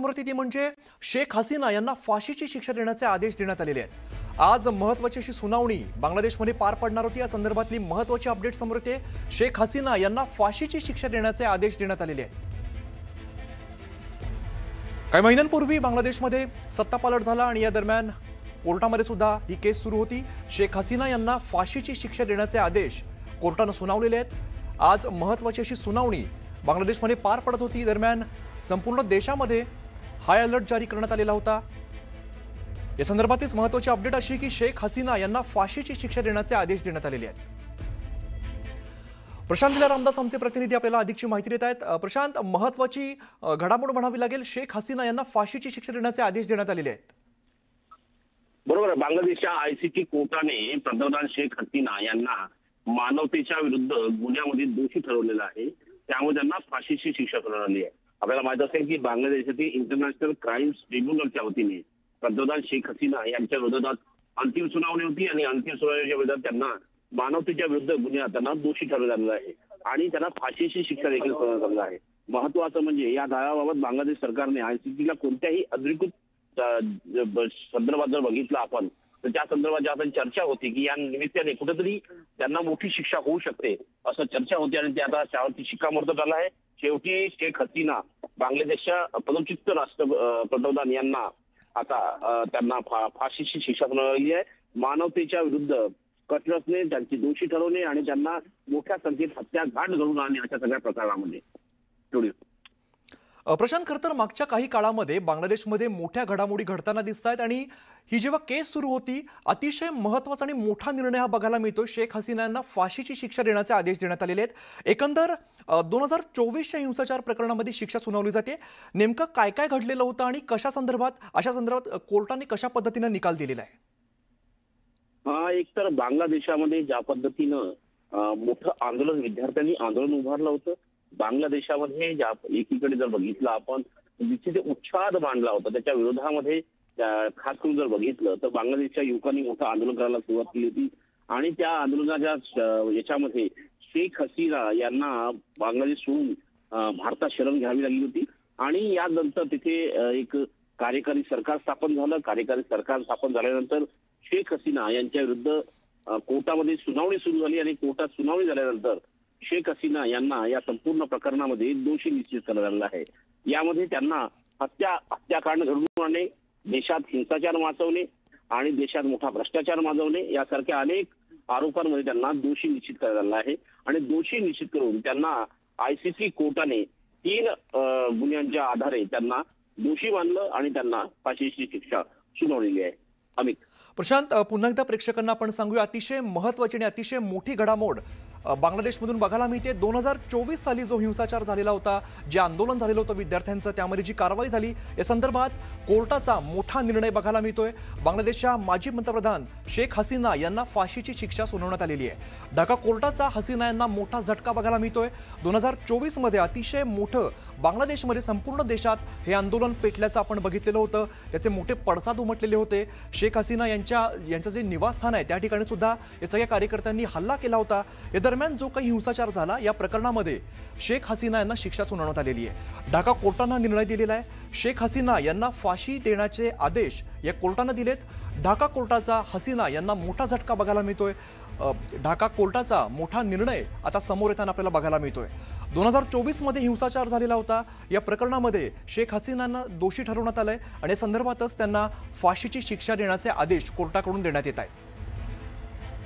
समोर ती म्हणजे शेख हसीना यांना फाशीची शिक्षा देण्याचे आदेश देण्यात आलेले आहेत। आज महत्त्वाची अशी सुनावणी बांगलादेशमध्ये पार पडणार होती। या संदर्भातली महत्त्वाची अपडेट समोर येते। शेख हसीना यांना फाशीची शिक्षा देण्याचे आदेश देण्यात आलेले आहेत। काही महिन्यांपूर्वी बांगलादेशमध्ये सत्तापालट झाला आणि या दरम्यान कोर्टामध्ये सुद्धा ही केस सुरू होती। शेख हसीना यांना फाशीची शिक्षा देण्याचे आदेश कोर्टाने सुनावलेले आहेत। आज महत्त्वाची अशी सुनावणी बांगलादेशमध्ये पार पडत होती। दरम्यान संपूर्ण देशामध्ये हाय अलर्ट जारी करण्यात आलेला होता। या संदर्भातच महत्त्वाची अपडेट अशी की शेख हसीना यांना फाशीची शिक्षा देण्याचे आदेश देण्यात आलेले आहेत। प्रशांत रामदास आमचे प्रतिनिधी आपल्याला अधिकची माहिती देत आहेत। प्रशांत, महत्त्वाची घडामोड म्हणावी लागेल, शेख हसीना यांना फाशीची शिक्षा देण्याचे आदेश देण्यात आलेले आहेत। बरोबर, बांगलादेशच्या आयसीटी कोर्टाने पंतप्रधान शेख हसीना यांना मानवतेच्या विरुद्ध गुन्ह्यामध्ये दोषी ठरवलेला आहे। त्यामुळे त्यांना फाशीची शिक्षा करण्यात आली आहे। आपल्याला माहित असेल की बांगलादेशातील इंटरनॅशनल क्राईम्स ट्रिब्युनलच्या वतीने पंतप्रधान शेख हसीना यांच्या विरोधात अंतिम सुनावणी होती आणि अंतिम सुनावणीच्या विरोधात त्यांना मानवतेच्या विरुद्ध गुन्ह्यात त्यांना दोषी ठरवण्यात आलेलं आहे आणि त्यांना फाशीची शिक्षा देखील करण्यात आलेली आहे। महत्त्वाचं म्हणजे या दाव्याबाबत बांगलादेश सरकारने आयसीटीला कोणत्याही अधिकृत संदर्भात जर बघितलं आपण तर त्या संदर्भात ज्या चर्चा होती की या निमित्ताने कुठेतरी त्यांना मोठी शिक्षा होऊ शकते असं चर्चा होती आणि त्या आता त्यावरती शिक्कामोर्तब झाला आहे। शेवटी शेख हसीना बांगलादेशच्या पदच्युत पंतप्रधान यांना आता त्यांना फाशीची शिक्षा सुनावली आहे। मानवतेच्या विरुद्ध कठोरपणे त्यांची दोषी ठरवणे आणि त्यांना मोठ्या संख्येत हत्याघात घडवून आणणे अशा सगळ्या प्रकारामध्ये प्रशांत, खरं तर मागच्या काही काळामध्ये बांगलादेशमध्ये मोठ्या घडामोडी घडताना दिसत आहेत आणि ही जेव्हा केस सुरू होती अतिशय महत्त्वाचा आणि मोठा निर्णय हा बघायला मिळतो। शेख हसीना यांना फाशीची शिक्षा देण्याचे आदेश देण्यात आलेले आहेत। एकंदर 2024च्या हिंसाचार प्रकरणामध्ये शिक्षा सुनावली जाते। नेमकं काय काय घडलेलं होतं आणि अशा संदर्भात कोर्टाने कशा पद्धतीने निकाल दिलेला आहे? एकतर बांगलादेशामध्ये ज्या पद्धतीनं मोठं आंदोलन विद्यार्थ्यांनी आंदोलन उभारलं होतं, बांगलादेशामध्ये ज्या एकीकडे जर बघितलं आपण जिथे उच्छाद मांडला होता त्याच्या विरोधामध्ये खास करून जर बघितलं तर बांगलादेशच्या युवकांनी मोठं आंदोलन करायला सुरुवात केली होती आणि त्या आंदोलनाच्या याच्यामध्ये शेख हसीना यांना बांगलादेश सोडून भारतात शरण घ्यावी लागली होती आणि यानंतर तिथे एक कार्यकारी सरकार स्थापन झालं। कार्यकारी सरकार स्थापन झाल्यानंतर शेख हसीना यांच्या विरुद्ध कोर्टामध्ये सुनावणी सुरू झाली आणि कोर्टात सुनावणी झाल्यानंतर शेख हसीना यांना या संपूर्ण प्रकरणामध्ये दोषी निश्चित करण्यात आलेला आहे। यामध्ये त्यांना हत्याकांड घडवून आणणे, देशात हिंसाचार माजवणे आणि देशात मोठा भ्रष्टाचार माजवणे यासारख्या अनेक आरोपांमध्ये त्यांना दोषी निश्चित करण्यात आलेला आहे आणि दोषी निश्चित करून त्यांना आयसीसी कोर्टाने 3 गुन्ह्यांच्या आधारे त्यांना दोषी मानलं आणि त्यांना फाशीची शिक्षा सुनावलेली आहे। अमित, प्रशांत, पुन्हा एकदा प्रेक्षकांना आपण सांगूया, अतिशय महत्त्वाची आणि अतिशय मोठी घडामोड बांगलादेशमधून बघायला मिळते। 2024 साली जो हिंसाचार झालेला होता, जे आंदोलन झालेलं होतं विद्यार्थ्यांचं, त्यामध्ये जी कारवाई झाली या संदर्भात कोर्टाचा मोठा निर्णय बघायला मिळतोय। बांगलादेशच्या माजी पंतप्रधान शेख हसीना यांना फाशीची शिक्षा सुनावण्यात आलेली आहे। ढाका कोर्टाचा हसीना यांना मोठा झटका बघायला मिळतोय। 2024 मध्ये अतिशय मोठं बांगलादेशमध्ये संपूर्ण देशात हे आंदोलन पेटल्याचं आपण बघितलेलं होतं। त्याचे मोठे पडसाद उमटलेले होते। शेख हसीना यांचं जे निवासस्थान आहे त्या ठिकाणी सुद्धा या सगळ्या कार्यकर्त्यांनी हल्ला केला होता। या दरम्यान जो काही हिंसाचार झाला या प्रकरणामध्ये शेख हसीना यांना शिक्षा सुनावण्यात आलेली आहे। ढाका कोर्टाने निर्णय दिलेला आहे। शेख हसीना यांना फाशी देण्याचे आदेश या कोर्टाने दिलेत। ढाका कोर्टाचा हसीना यांना मोठा झटका बघायला मिळतोय। ढाका कोर्टाचा मोठा निर्णय आता समोर येताना आपल्याला बघायला मिळतोय। 2024 मध्ये हिंसाचार झालेला होता। या प्रकरणामध्ये शेख हसीनांना दोषी ठरवण्यात आलंय आणि या संदर्भातच त्यांना फाशीची शिक्षा देण्याचे आदेश कोर्टाकडून देण्यात येत आहेत।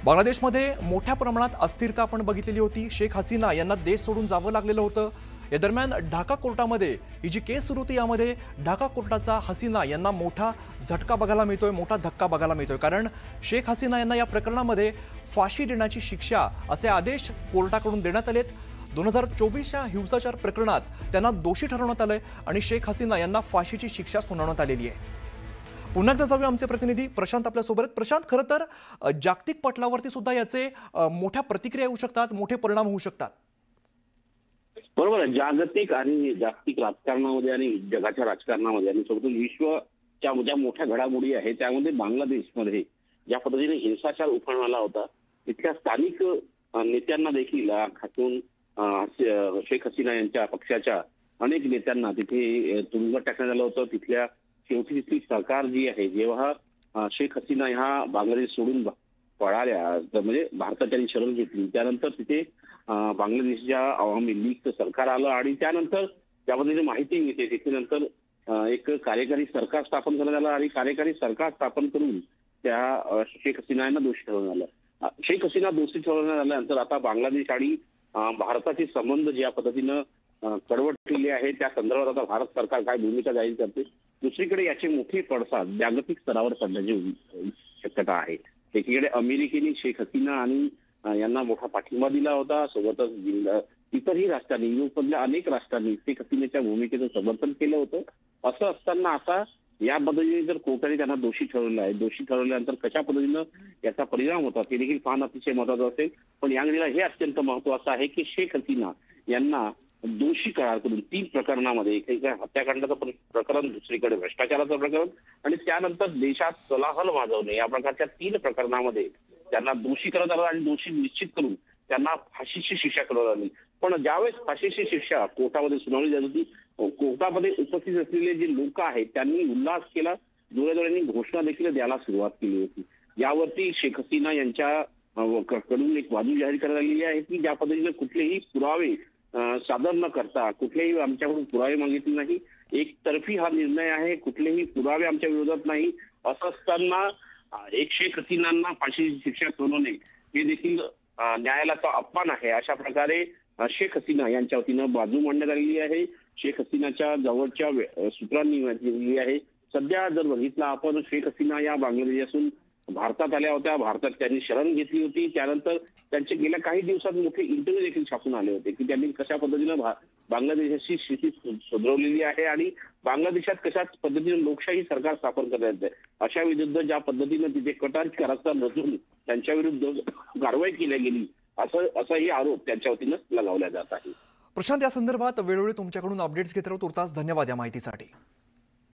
बांगलादेशमध्ये मोठ्या प्रमाणात अस्थिरता आपण बघितलेली होती। शेख हसीना यांना देश सोडून जावं लागलेलं होतं। या दरम्यान ढाका कोर्टामध्ये ही जी केस सुरू होती यामध्ये ढाका कोर्टाचा हसीना यांना मोठा झटका बघायला मिळतोय, मोठा धक्का बघायला मिळतोय, कारण शेख हसीना यांना या प्रकरणामध्ये फाशी देण्याची शिक्षा असे आदेश कोर्टाकडून देण्यात आलेत। 2024च्या हिंसाचार प्रकरणात त्यांना दोषी ठरवण्यात आलंय आणि शेख हसीना यांना फाशीची शिक्षा सुनावण्यात आलेली आहे। पुन्हा एकदा जाऊया आमचे प्रतिनिधी प्रशांत आपल्यासोबत। प्रशांत, खरं तर जागतिक पटलावरती सुद्धा याचे मोठ्या प्रतिक्रिया येऊ शकतात, मोठे परिणाम होऊ शकतात। बरोबर आहे, जागतिक राजकारणामध्ये आणि जगाच्या राजकारणामध्ये आणि सोबतच विश्वच्या ज्या मोठ्या घडामोडी आहेत त्यामध्ये बांगलादेशमध्ये ज्या पद्धतीने हिंसाचार उफाण आला होता तिथल्या स्थानिक नेत्यांना देखील खासून शेख हसीना यांच्या पक्षाच्या अनेक नेत्यांना तिथे तुरुंगात टाकण्यात आलं होतं. शेवटी तिथली सरकार जी आहे, जेव्हा शेख हसीना ह्या बांगलादेश सोडून पळाल्या, तर म्हणजे भारताच्या शरण घेतली, त्यानंतर तिथे बांगलादेशच्या अवामी लीगचं सरकार आलं आणि त्यानंतर त्यामध्ये माहिती मिळते तिथे नंतर एक कार्यकारी सरकार स्थापन करण्यात आलं आणि कार्यकारी सरकार स्थापन करून त्या शेख हसीना यांना दोषी ठरवण्यात आलं. शेख हसीना दोषी ठरवण्यात आल्यानंतर आता बांगलादेश आणि भारताचे संबंध ज्या पद्धतीनं कडवटलेले आहे, त्या संदर्भात आता भारत सरकार काय भूमिका जाहीर करते. दुसरीकडे याचे मोठे पडसाद जागतिक स्तरावर पडण्याची शक्यता आहे. एकीकडे अमेरिकेने शेख हसीना आणि यांना मोठा पाठिंबा दिला होता. सोबतच इतरही राष्ट्रांनी, युरोपमधल्या अनेक राष्ट्रांनी शेख हसीनाच्या भूमिकेचं समर्थन केलं होतं. असं असताना आता या पद्धतीने जर कोर्टाने त्यांना दोषी ठरवलं आहे, दोषी ठरवल्यानंतर कशा पद्धतीनं याचा परिणाम होता ते देखील पाहणं अतिशय महत्वाचं असेल. पण या घडीला हे अत्यंत महत्वाचं आहे की शेख हसीना यांना दोषी करार करून 3 प्रकरणामध्ये, एकीकडे हत्याकांडाचं प्रकरण, दुसरीकडे भ्रष्टाचाराचं प्रकरण आणि त्यानंतर देशात कोलाहल माजवणे, या प्रकारच्या 3 प्रकरणामध्ये त्यांना दोषी करत आलं आणि दोषी निश्चित करून त्यांना फाशीची शिक्षा करण्यात आली. पण ज्यावेळेस फाशीची शिक्षा कोर्टामध्ये सुनावली जात होती, कोर्टामध्ये उपस्थित असलेले जे लोक आहेत त्यांनी उल्हास केला, जोऱ्याजोऱ्यांनी घोषणा देखील द्यायला सुरुवात केली होती. यावरती शेख हसीना यांच्या कडून एक बाजू जाहीर करण्यात आलेली आहे की ज्या पद्धतीने कुठलेही पुरावे सादर न करता, कुठलेही आमच्याकडून पुरावे मागितले नाही, एकतर्फी हा निर्णय आहे, कुठलेही पुरावे आमच्या विरोधात नाही, असं असताना एक शेख हसीनांना फाशीची शिक्षा सुनावणे हे देखील न्यायालयाचा अपमान आहे. अशा प्रकारे शेख हसीना यांच्या वतीनं बाजू मांडण्यात आलेली आहे. शेख हसीनाच्या जवळच्या सूत्रांनी माहिती आहे. सध्या जर बघितलं आपण, शेख हसीना या बांगलादेशातून भारतात आल्या होत्या. भारतात त्यांनी शरण घेतली होती. त्यानंतर त्यांचे गेल्या काही दिवसात मोठे इंटरव्ह्यू देखील छापून आले होते की त्यांनी कशा पद्धतीनं बांगलादेशाची स्थिती सुधारलेली आहे आणि बांगलादेशात कशा पद्धतीने लोकशाही सरकार स्थापन करण्यात आहे, अशा विरुद्ध ज्या पद्धतीनं तिथे कटार कारस्थान रचून त्यांच्या विरुद्ध कारवाई केली गेली, असाही आरोप त्यांच्या वतीनं लगावला जात आहे. प्रशांत, या संदर्भात वेळोवेळी तुमच्याकडून अपडेट्स घेत राहू. तुर्तास धन्यवाद या माहितीसाठी.